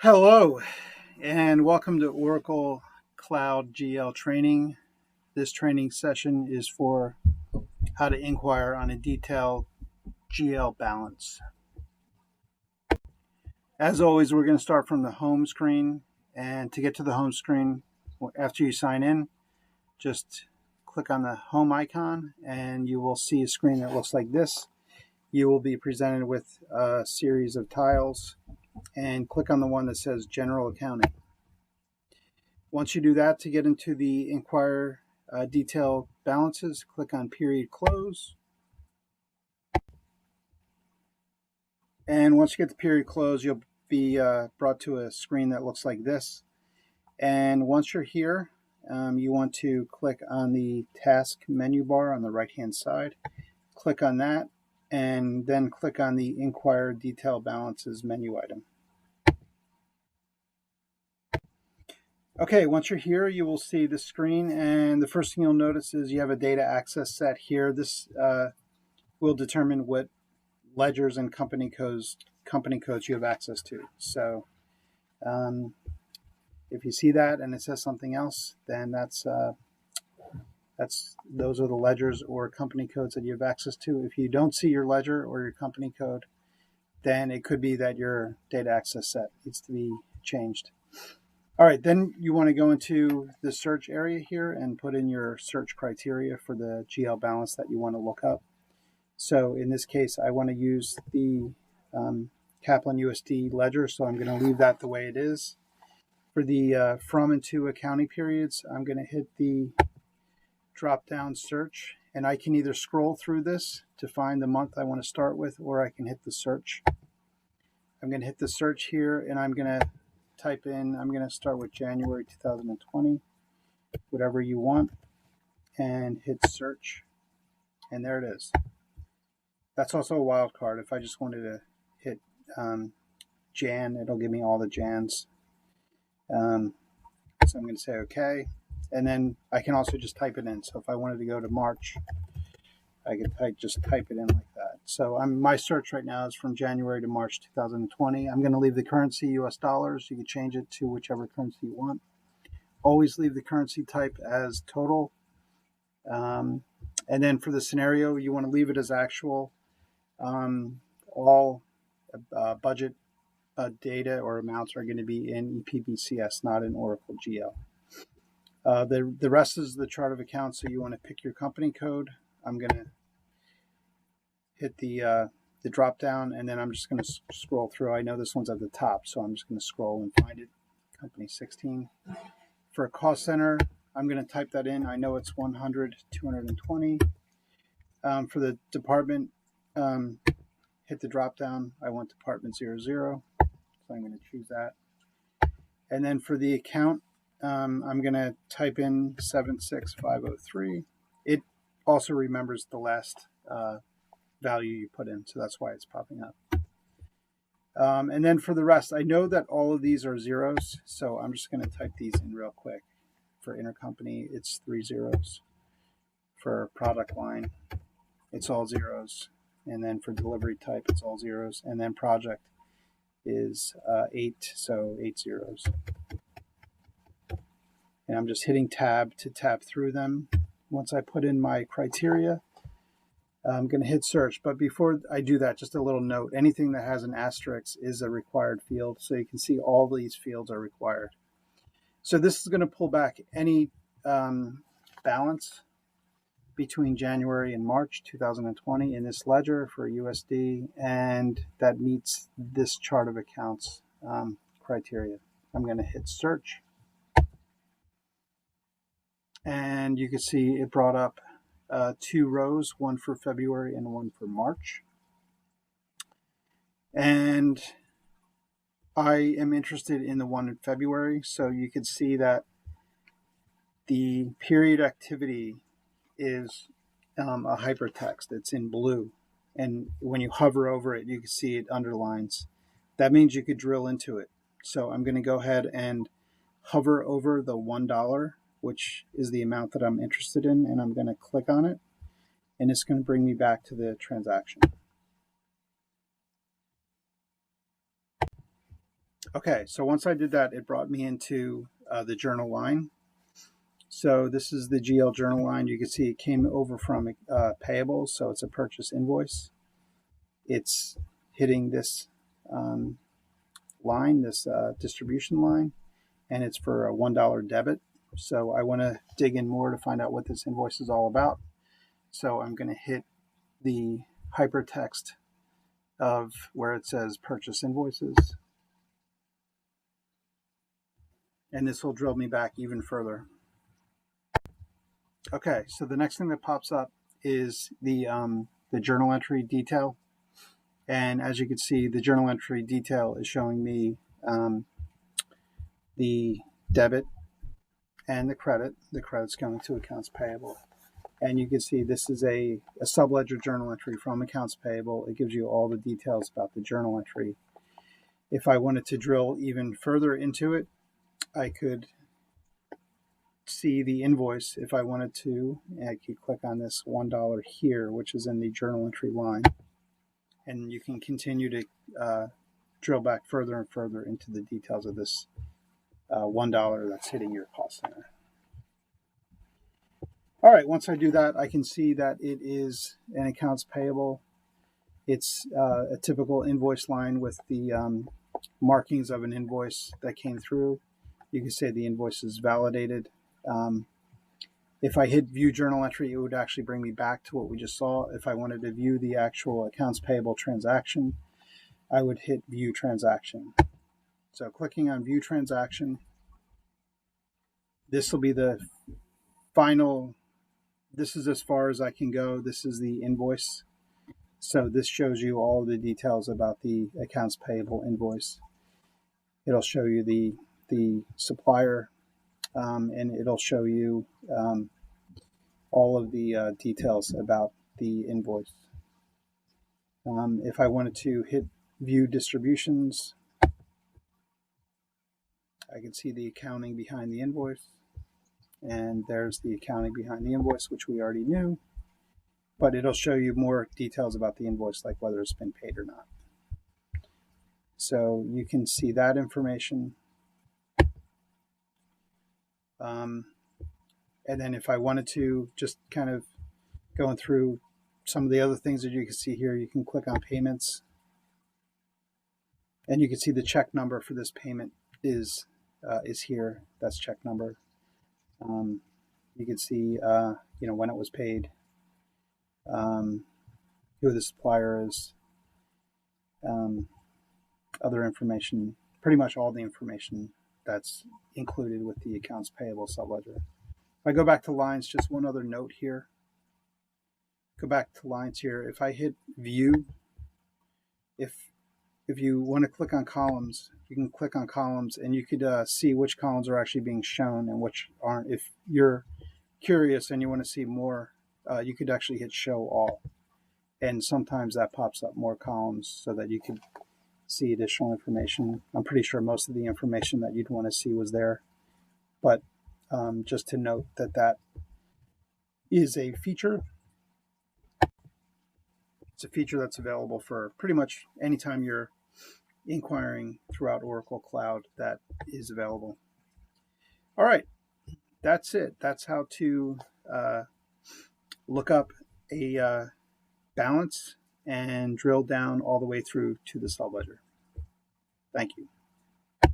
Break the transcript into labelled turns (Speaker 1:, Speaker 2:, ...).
Speaker 1: Hello, and welcome to Oracle Cloud GL training. This training session is for how to inquire on a detailed GL balance. As always, we're going to start from the home screen. And to get to the home screen, after you sign in, just click on the home icon and you will see a screen that looks like this. You will be presented with a series of tiles and click on the one that says General Accounting. Once you do that, to get into the Inquire detail balances, click on Period Close. And once you get the period close, you'll be brought to a screen that looks like this. And once you're here, you want to click on the task menu bar on the right-hand side. Click on that, and then click on the Inquire Detail Balances menu item. Okay, once you're here, you will see the screen, and the first thing you'll notice is you have a data access set here. This will determine what ledgers and company codes you have access to. So if you see that and it says something else, then those are the ledgers or company codes that you have access to. If you don't see your ledger or your company code, then it could be that your data access set needs to be changed. All right, then you want to go into the search area here and put in your search criteria for the GL balance that you want to look up. So in this case, I want to use the Kaplan USD ledger, so I'm going to leave that the way it is. For the from and to accounting periods, I'm going to hit the drop-down search, and I can either scroll through this to find the month I want to start with, or I can hit the search. I'm going to hit the search here, and I'm going to type in, I'm going to start with January 2020, whatever you want, and hit search, and there it is. That's also a wildcard. If I just wanted to hit Jan, it'll give me all the Jans. So I'm going to say OK. And then I can also just type it in. So if I wanted to go to March, I could just type it in like that. So my search right now is from January to March 2020. I'm going to leave the currency US dollars. You can change it to whichever currency you want. Always leave the currency type as total. And then for the scenario, you want to leave it as actual. All budget data or amounts are going to be in EPBCS, not in Oracle GL. The rest is the chart of accounts, so you want to pick your company code. I'm going to hit the drop down, and then I'm just going to scroll through. I know this one's at the top, so I'm just going to scroll and find it. Company 16. For a cost center, I'm going to type that in. I know it's 100, 220. For the department, hit the drop down. I want department 00, so I'm going to choose that. And then for the account, I'm going to type in 76503. It also remembers the last value you put in, so that's why it's popping up. And then for the rest, I know that all of these are zeros, so I'm just going to type these in real quick. For intercompany, it's 3 zeros. For product line, it's all zeros. And then for delivery type, it's all zeros. And then project is 8, so 8 zeros. And I'm just hitting tab to tab through them. Once I put in my criteria, I'm going to hit search. But before I do that, just a little note. Anything that has an asterisk is a required field. So you can see all these fields are required. So this is going to pull back any balance between January and March 2020 in this ledger for USD, and that meets this chart of accounts criteria. I'm going to hit search, and you can see it brought up 2 rows, one for February and one for March. And I am interested in the one in February, so you can see that the period activity is a hypertext. It's in blue. And when you hover over it, you can see it underlines. That means you could drill into it. So I'm going to go ahead and hover over the $1, which is the amount that I'm interested in, and I'm going to click on it, and it's going to bring me back to the transaction. Okay, so once I did that, it brought me into the journal line. So this is the GL journal line. You can see it came over from payables, so it's a purchase invoice. It's hitting this line, this distribution line, and it's for a $1 debit. So I want to dig in more to find out what this invoice is all about. So I'm going to hit the hypertext of where it says purchase invoices. And this will drill me back even further. Okay, so the next thing that pops up is the journal entry detail. And as you can see, the journal entry detail is showing me the debit and the credit. The credit's going to accounts payable. And you can see this is a subledger journal entry from accounts payable. It gives you all the details about the journal entry. If I wanted to drill even further into it, I could see the invoice if I wanted to. I could click on this $1 here, which is in the journal entry line. And you can continue to drill back further and further into the details of this $1 that's hitting your cost center. All right, once I do that, I can see that it is an accounts payable. It's a typical invoice line with the markings of an invoice that came through. You can say the invoice is validated. If I hit view journal entry, it would actually bring me back to what we just saw. If I wanted to view the actual accounts payable transaction, I would hit view transaction. So clicking on view transaction, this will be the final. This is as far as I can go. This is the invoice. So this shows you all the details about the accounts payable invoice. It'll show you the supplier, and it'll show you all of the details about the invoice. If I wanted to hit view distributions, I can see the accounting behind the invoice. And there's the accounting behind the invoice, which we already knew. But it'll show you more details about the invoice, like whether it's been paid or not. So you can see that information. And then if I wanted to just kind of going through some of the other things that you can see here, you can click on payments. And you can see the check number for this payment is here. That's check number. You can see when it was paid, who the supplier is, other information, pretty much all the information that's included with the accounts payable subledger. If I go back to lines, just one other note here. Go back to lines here. If I hit view, if you want to click on columns, you can click on columns and you could see which columns are actually being shown and which aren't. If you're curious and you want to see more, you could actually hit show all. And sometimes that pops up more columns so that you can see additional information. I'm pretty sure most of the information that you'd want to see was there. But just to note that is a feature. It's a feature that's available for pretty much anytime you're inquiring throughout Oracle Cloud, that is available. All right, that's it. That's how to look up a balance and drill down all the way through to the subledger. Thank you.